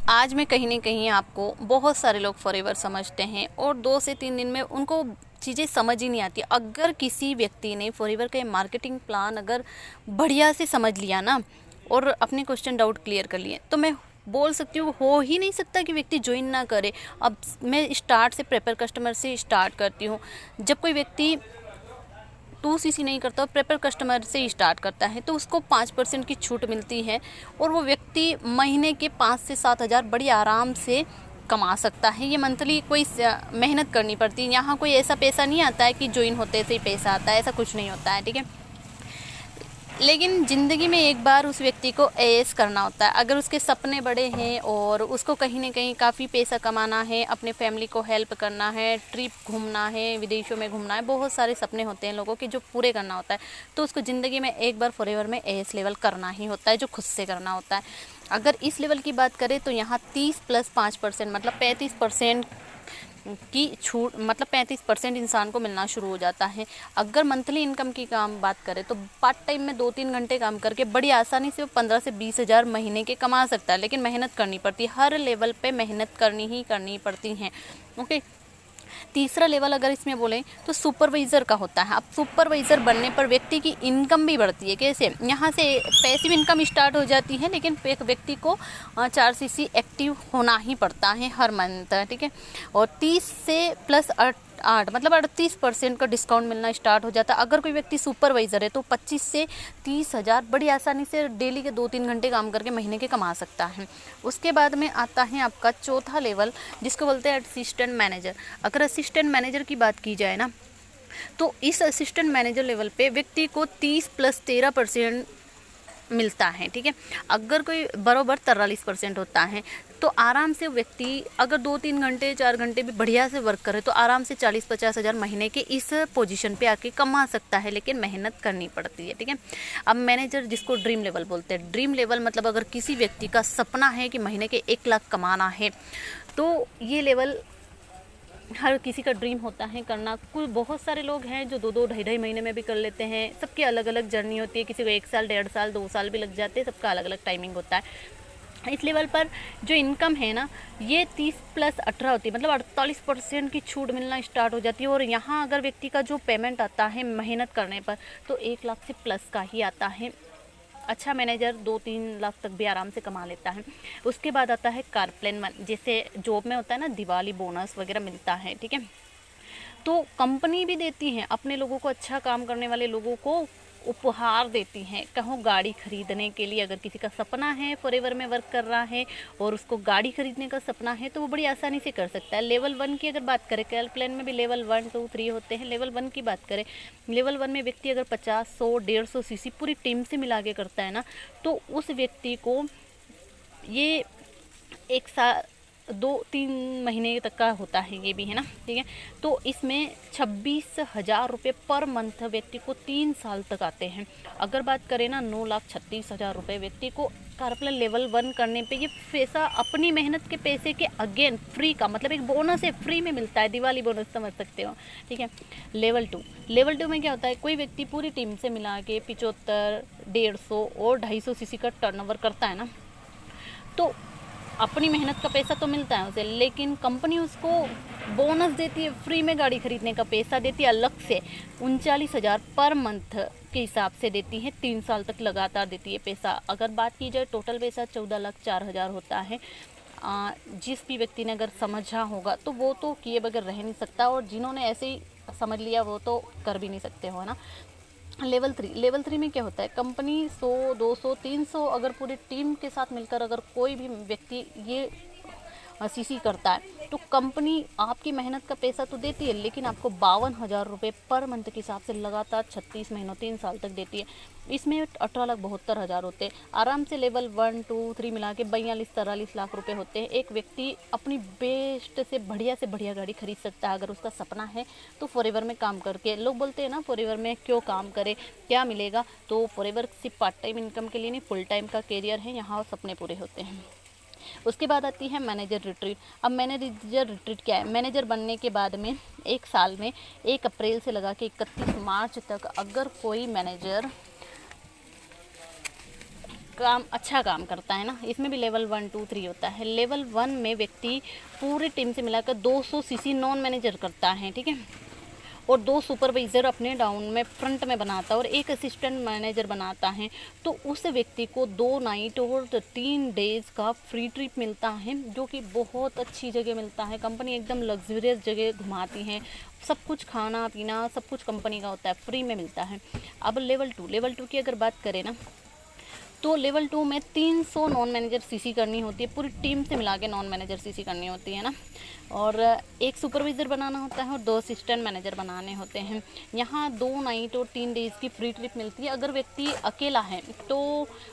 आज मैं कहीं न कहीं आपको बहुत सारे लोग फॉरएवर समझते हैं और 2 से 3 दिन में उनको चीज़ें समझ ही नहीं आती। अगर किसी व्यक्ति ने फॉरएवर का मार्केटिंग प्लान अगर बढ़िया से समझ लिया ना और अपने क्वेश्चन डाउट क्लियर कर लिए, तो मैं बोल सकती हूँ हो ही नहीं सकता कि व्यक्ति ज्वाइन ना करे। अब मैं स्टार्ट से प्रेपर कस्टमर से स्टार्ट करती हूँ। जब कोई व्यक्ति 2cc नहीं करता, प्रेपर कस्टमर से ही स्टार्ट करता है, तो उसको 5% की छूट मिलती है और वो व्यक्ति महीने के 5 से 7 हज़ार बड़ी आराम से कमा सकता है। ये मंथली कोई मेहनत करनी पड़ती है। यहाँ कोई ऐसा पैसा नहीं आता है कि ज्वाइन होते से ही पैसा आता है, ऐसा कुछ नहीं होता है, ठीक है। लेकिन ज़िंदगी में एक बार उस व्यक्ति को ऐश करना होता है। अगर उसके सपने बड़े हैं और उसको कहीं ना कहीं काफ़ी पैसा कमाना है, अपने फैमिली को हेल्प करना है, ट्रिप घूमना है, विदेशों में घूमना है, बहुत सारे सपने होते हैं लोगों के जो पूरे करना होता है, तो उसको ज़िंदगी में एक बार फॉरएवर में ऐश लेवल करना ही होता है, जो खुद से करना होता है। अगर इस लेवल की बात करें तो यहाँ 30 + 5% मतलब 35% की छूट, मतलब 35% इंसान को मिलना शुरू हो जाता है। अगर मंथली इनकम की काम बात करें तो पार्ट टाइम में 2-3 घंटे काम करके बड़ी आसानी से 15 से 20 हज़ार महीने के कमा सकता है, लेकिन मेहनत करनी पड़ती है। हर लेवल पे मेहनत करनी पड़ती है। ओके, तीसरा लेवल अगर इसमें बोलें तो सुपरवाइज़र का होता है। अब सुपरवाइज़र बनने पर व्यक्ति की इनकम भी बढ़ती है। कैसे? यहाँ से पैसिव इनकम स्टार्ट हो जाती है, लेकिन एक व्यक्ति को 4cc एक्टिव होना ही पड़ता है हर मंथ, ठीक है। और 30 से +8 मतलब 38% का डिस्काउंट मिलना स्टार्ट हो जाता है। अगर कोई व्यक्ति सुपरवाइज़र है तो 25 से 30 हज़ार बड़ी आसानी से डेली के 2-3 घंटे काम करके महीने के कमा सकता है। उसके बाद में आता है आपका चौथा लेवल, जिसको बोलते हैं असिस्टेंट मैनेजर। अगर असिस्टेंट मैनेजर की बात की जाए ना, तो इस असिस्टेंट मैनेजर लेवल पे व्यक्ति को 30 + 13% मिलता है, ठीक है। अगर कोई बराबर 43% होता है तो आराम से व्यक्ति अगर 2-3 घंटे 4 घंटे भी बढ़िया से वर्क करे तो आराम से 40-50 हज़ार महीने के इस पोजीशन पे आके कमा सकता है, लेकिन मेहनत करनी पड़ती है, ठीक है। अब मैनेजर, जिसको ड्रीम लेवल बोलते हैं, ड्रीम लेवल मतलब अगर किसी व्यक्ति का सपना है कि महीने के 1 लाख कमाना है, तो ये लेवल हर किसी का ड्रीम होता है करना। कुल बहुत सारे लोग हैं जो 2-2 ढाई-ढाई महीने में भी कर लेते हैं। सबकी अलग अलग जर्नी होती है, किसी को 1 साल, 1.5 साल, 2 साल भी लग जाते हैं, सबका अलग अलग टाइमिंग होता है। इस लेवल पर जो इनकम है ना, ये 30 + 18 होती है, मतलब 48% की छूट मिलना स्टार्ट हो जाती है। और यहाँ अगर व्यक्ति का जो पेमेंट आता है मेहनत करने पर तो 1 लाख से प्लस का ही आता है। अच्छा मैनेजर 2-3 लाख तक भी आराम से कमा लेता है। उसके बाद आता है कारप्लेन, जैसे जॉब में होता है ना, दिवाली बोनस वगैरह मिलता है, ठीक है। तो कंपनी भी देती हैं अपने लोगों को, अच्छा काम करने वाले लोगों को उपहार देती हैं। कहो गाड़ी खरीदने के लिए, अगर किसी का सपना है फॉरएवर में वर्क कर रहा है और उसको गाड़ी खरीदने का सपना है, तो वो बड़ी आसानी से कर सकता है। लेवल 1 की अगर बात करें, कैलप्लेन में भी लेवल 1, 2, 3 होते हैं। लेवल 1 की बात करें, लेवल 1 में व्यक्ति अगर 50, 100, 150cc पूरी टीम से मिला के करता है ना, तो उस व्यक्ति को ये 1 साल 2-3 महीने तक का होता है, ये भी है ना, ठीक है। तो इसमें 26,000 रुपये पर मंथ व्यक्ति को 3 साल तक आते हैं। अगर बात करें ना, 9,36,000 रुपये व्यक्ति को कारप्लेन लेवल 1 करने पे, ये पैसा अपनी मेहनत के पैसे के अगेन फ्री का, मतलब एक बोनस है, फ्री में मिलता है, दिवाली बोनस समझ सकते हो, ठीक है। लेवल 2 में क्या होता है, कोई व्यक्ति पूरी टीम से मिला के 75, 150 और 250cc का टर्नओवर करता है ना, तो अपनी मेहनत का पैसा तो मिलता है उसे, लेकिन कंपनी उसको बोनस देती है, फ्री में गाड़ी खरीदने का पैसा देती है अलग से, 39,000 पर मंथ के हिसाब से देती है, 3 साल तक लगातार देती है पैसा। अगर बात की जाए टोटल पैसा 14,04,000 होता है। जिस भी व्यक्ति ने अगर समझा होगा तो वो तो किए बगैर रह नहीं सकता, और जिन्होंने ऐसे ही समझ लिया वो तो कर भी नहीं सकते हो, है ना। लेवल 3 में क्या होता है, कंपनी 100, 200, 300 अगर पूरी टीम के साथ मिलकर अगर कोई भी व्यक्ति ये सीसी करता है, तो कंपनी आपकी मेहनत का पैसा तो देती है, लेकिन आपको 52,000 रुपये पर मंथ के हिसाब से लगातार 36 महीनों 3 साल तक देती है। इसमें 18,72,000 होते हैं। आराम से लेवल 1, 2, 3 मिला के 42-43 लाख रुपए होते हैं। एक व्यक्ति अपनी बेस्ट से बढ़िया गाड़ी खरीद सकता है अगर उसका सपना है तो फॉरएवर में काम करके। लोग बोलते हैं ना फॉरएवर में क्यों काम करे, क्या मिलेगा, तो फॉरएवर सिर्फ पार्ट टाइम इनकम के लिए नहीं, फुल टाइम का कैरियर है, यहाँ सपने पूरे होते हैं। उसके बाद आती है मैनेजर रिट्रीट। अब मैनेजर रिट्रीट क्या है, मैनेजर बनने के बाद में 1 साल में 1 अप्रैल से लगा के 31 मार्च तक अगर कोई मैनेजर काम अच्छा काम करता है ना, इसमें भी लेवल 1 2 3 होता है। लेवल 1 में व्यक्ति पूरी टीम से मिलाकर 200 सीसी नॉन मैनेजर करता है, ठीक है, और 2 सुपरवाइज़र अपने डाउन में फ्रंट में बनाता है और एक असिस्टेंट मैनेजर बनाता है। तो उस व्यक्ति को 2 नाइट और 3 डेज़ का फ्री ट्रिप मिलता है, जो कि बहुत अच्छी जगह मिलता है। कंपनी एकदम लग्जरियस जगह घुमाती है, सब कुछ खाना पीना सब कुछ कंपनी का होता है, फ्री में मिलता है। अब लेवल 2 की अगर बात करें ना, तो लेवल 2 में 300 नॉन मैनेजर सीसी करनी होती है, पूरी टीम से मिला के नॉन मैनेजर सीसी करनी होती है ना, और एक सुपरवाइज़र बनाना होता है और 2 असिस्टेंट मैनेजर बनाने होते हैं। यहाँ 2 नाइट और 3 डेज़ की फ्री ट्रिप मिलती है। अगर व्यक्ति अकेला है तो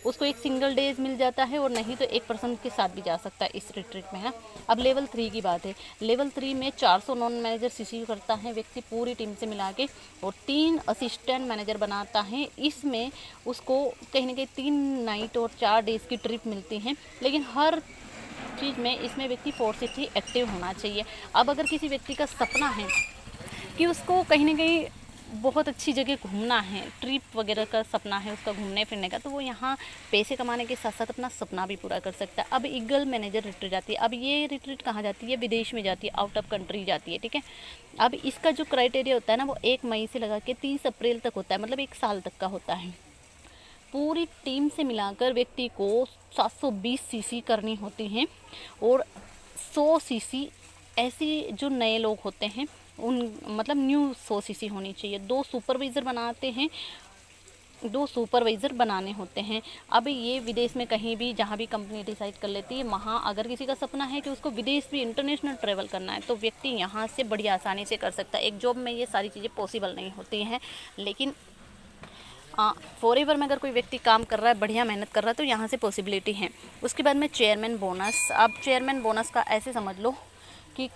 उसको एक सिंगल डेज मिल जाता है, और नहीं तो एक पर्सन के साथ भी जा सकता है इस रिट्रीट में, है ना। अब लेवल 3 की बात है। लेवल 3 में 400 नॉन मैनेजर सीसी करता है व्यक्ति पूरी टीम से मिला के, और 3 असिस्टेंट मैनेजर बनाता है। इसमें उसको कहीं ना कहीं 3 नाइट और 4 डेज़ की ट्रिप मिलती है, लेकिन हर चीज़ में इसमें व्यक्ति फोर्सली एक्टिव होना चाहिए। अब अगर किसी व्यक्ति का सपना है कि उसको कहीं ना कहीं बहुत अच्छी जगह घूमना है, ट्रिप वगैरह का सपना है उसका घूमने फिरने का, तो वो यहाँ पैसे कमाने के साथ साथ अपना सपना भी पूरा कर सकता है। अब ईगल मैनेजर रिट्रीट जाती है। अब ये रिट्रीट कहाँ जाती है? विदेश में जाती है, आउट ऑफ कंट्री जाती है, ठीक है। अब इसका जो क्राइटेरिया होता है ना, वो 1 मई से लगा के 30 अप्रैल तक होता है, मतलब 1 साल तक का होता है। पूरी टीम से मिलाकर व्यक्ति को 720 सीसी करनी होती हैं, और 100 सीसी ऐसी जो नए लोग होते हैं उन मतलब न्यू 100 सीसी होनी चाहिए। 2 सुपरवाइज़र बनाते हैं, 2 सुपरवाइज़र बनाने होते हैं। अब ये विदेश में कहीं भी जहाँ भी कंपनी डिसाइड कर लेती है, वहाँ अगर किसी का सपना है कि उसको विदेश भी इंटरनेशनल ट्रैवल करना है, तो व्यक्ति यहाँ से बड़ी आसानी से कर सकता है। एक जॉब में ये सारी चीज़ें पॉसिबल नहीं होती हैं, लेकिन फॉरएवर में अगर कोई व्यक्ति काम कर रहा है, बढ़िया मेहनत कर रहा है, तो यहाँ से पॉसिबिलिटी है। उसके बाद में चेयरमैन बोनस। अब चेयरमैन बोनस का ऐसे समझ लो कि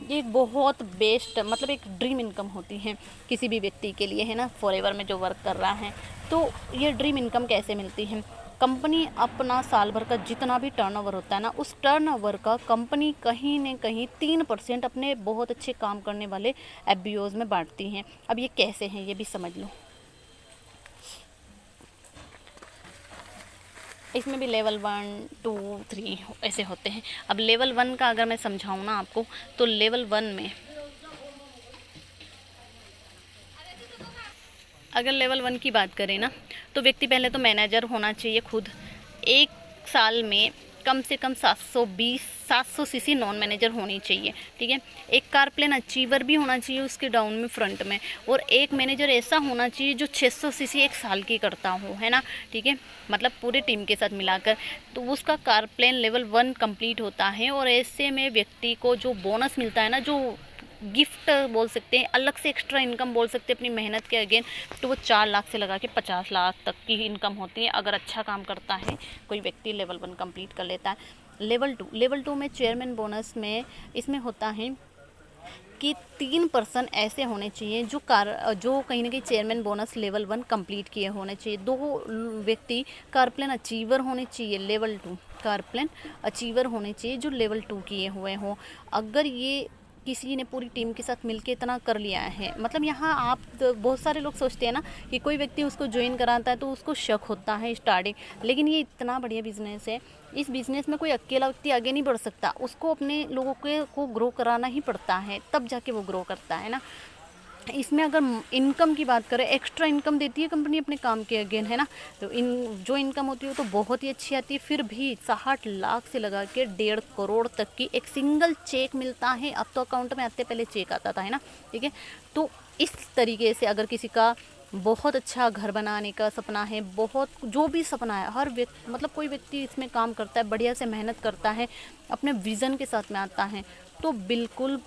ये एक बहुत बेस्ट मतलब एक ड्रीम इनकम होती है किसी भी व्यक्ति के लिए, है ना, फॉरएवर में जो वर्क कर रहा है। तो ये ड्रीम इनकम कैसे मिलती है? कंपनी अपना साल भर का जितना भी टर्नओवर होता है ना, उस टर्नओवर का कंपनी कहीं न कहीं 3% अपने बहुत अच्छे काम करने वाले एफबीओज़ में बांटती हैं। अब ये कैसे हैं ये भी समझ लो। इसमें भी लेवल 1 2 3 ऐसे होते हैं। अब लेवल 1 का अगर मैं समझाऊँ ना आपको, तो लेवल 1 में अगर लेवल 1 की बात करें ना, तो व्यक्ति पहले तो मैनेजर होना चाहिए खुद। 1 साल में कम से कम 700 सीसी नॉन मैनेजर होनी चाहिए, ठीक है। एक कार प्लेन अचीवर भी होना चाहिए उसके डाउन में फ्रंट में, और एक मैनेजर ऐसा होना चाहिए जो 600 सीसी 1 साल की करता हो, है ना, ठीक है, मतलब पूरी टीम के साथ मिलाकर। तो उसका कार प्लेन लेवल 1 कंप्लीट होता है, और ऐसे में व्यक्ति को जो बोनस मिलता है ना, जो गिफ्ट बोल सकते हैं, अलग से एक्स्ट्रा इनकम बोल सकते हैं अपनी मेहनत के अगेन, तो वो 4 लाख से लगा के 50 लाख तक की इनकम होती है अगर अच्छा काम करता है कोई व्यक्ति, लेवल 1 कंप्लीट कर लेता है। लेवल 2 में चेयरमैन बोनस में इसमें होता है कि 3 पर्सन ऐसे होने चाहिए जो कहीं ना कहीं चेयरमैन बोनस लेवल 1 कंप्लीट किए होने चाहिए। 2 व्यक्ति कारप्लेन अचीवर होने चाहिए, लेवल 2 कारप्लेन अचीवर होने चाहिए जो लेवल 2 किए हुए हों। अगर ये किसी ने पूरी टीम के साथ मिलके इतना कर लिया है, मतलब यहाँ आप बहुत सारे लोग सोचते हैं ना कि कोई व्यक्ति उसको ज्वाइन कराता है तो उसको शक होता है स्टार्टिंग, लेकिन ये इतना बढ़िया बिजनेस है। इस बिज़नेस में कोई अकेला व्यक्ति आगे नहीं बढ़ सकता, उसको अपने लोगों को ग्रो कराना ही पड़ता है, तब जाके वो ग्रो करता है ना। इसमें अगर इनकम की बात करें, एक्स्ट्रा इनकम देती है कंपनी अपने काम के अगेन, है ना, तो जो इनकम होती है वो तो बहुत ही अच्छी आती है। फिर भी 60 लाख से लगा के 1.5 करोड़ तक की एक सिंगल चेक मिलता है। अब तो अकाउंट में आते पहले चेक आता था, है ना, ठीक है। तो इस तरीके से अगर किसी का बहुत अच्छा घर बनाने का सपना है, बहुत जो भी सपना है, हर व्यक्ति मतलब कोई व्यक्ति इसमें काम करता है, बढ़िया से मेहनत करता है, अपने विज़न के साथ में आता है, तो बिल्कुल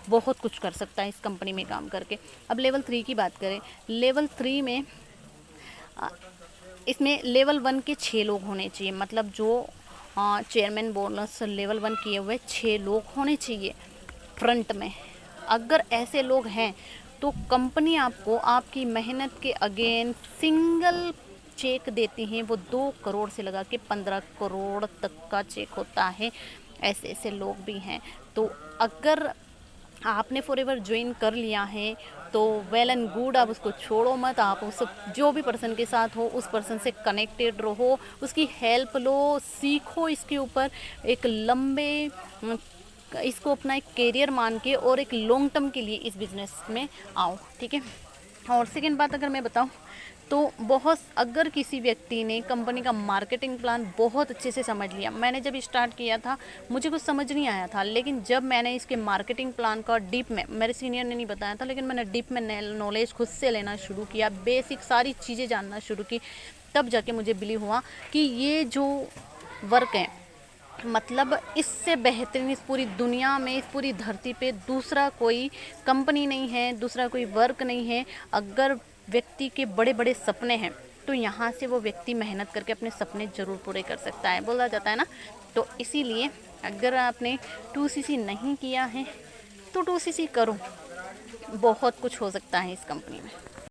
बहुत कुछ कर सकता है इस कंपनी में काम करके। अब लेवल 3 की बात करें, लेवल 3 में इसमें लेवल 1 के 6 लोग होने चाहिए, मतलब जो चेयरमैन बोनस लेवल 1 किए हुए 6 लोग होने चाहिए फ्रंट में। अगर ऐसे लोग हैं तो कंपनी आपको आपकी मेहनत के अगेन सिंगल चेक देती हैं, वो 2 करोड़ से लगा के 15 करोड़ तक का चेक होता है। ऐसे ऐसे लोग भी हैं। तो अगर आपने फॉरएवर ज्वाइन कर लिया है तो वेल एंड गुड, आप उसको छोड़ो मत, आप उस जो भी पर्सन के साथ हो उस पर्सन से कनेक्टेड रहो, उसकी हेल्प लो, सीखो इसके ऊपर, एक लंबे इसको अपना एक करियर मान के और एक लॉन्ग टर्म के लिए इस बिज़नेस में आओ, ठीक है। और सेकेंड बात अगर मैं बताऊं तो बहुत, अगर किसी व्यक्ति ने कंपनी का मार्केटिंग प्लान बहुत अच्छे से समझ लिया, मैंने जब स्टार्ट किया था मुझे कुछ समझ नहीं आया था, लेकिन जब मैंने इसके मार्केटिंग प्लान का डीप में, मेरे सीनियर ने नहीं बताया था, लेकिन मैंने डीप में नॉलेज खुद से लेना शुरू किया, बेसिक सारी चीज़ें जानना शुरू की, तब जाके मुझे बिलीव हुआ कि ये जो वर्क है, मतलब इससे बेहतरीन इस पूरी दुनिया में, इस पूरी धरती पे दूसरा कोई कंपनी नहीं है, दूसरा कोई वर्क नहीं है। अगर व्यक्ति के बड़े बड़े सपने हैं तो यहाँ से वो व्यक्ति मेहनत करके अपने सपने ज़रूर पूरे कर सकता है, बोला जाता है ना। तो इसीलिए अगर आपने 2CC नहीं किया है तो 2CC करो, बहुत कुछ हो सकता है इस कंपनी में।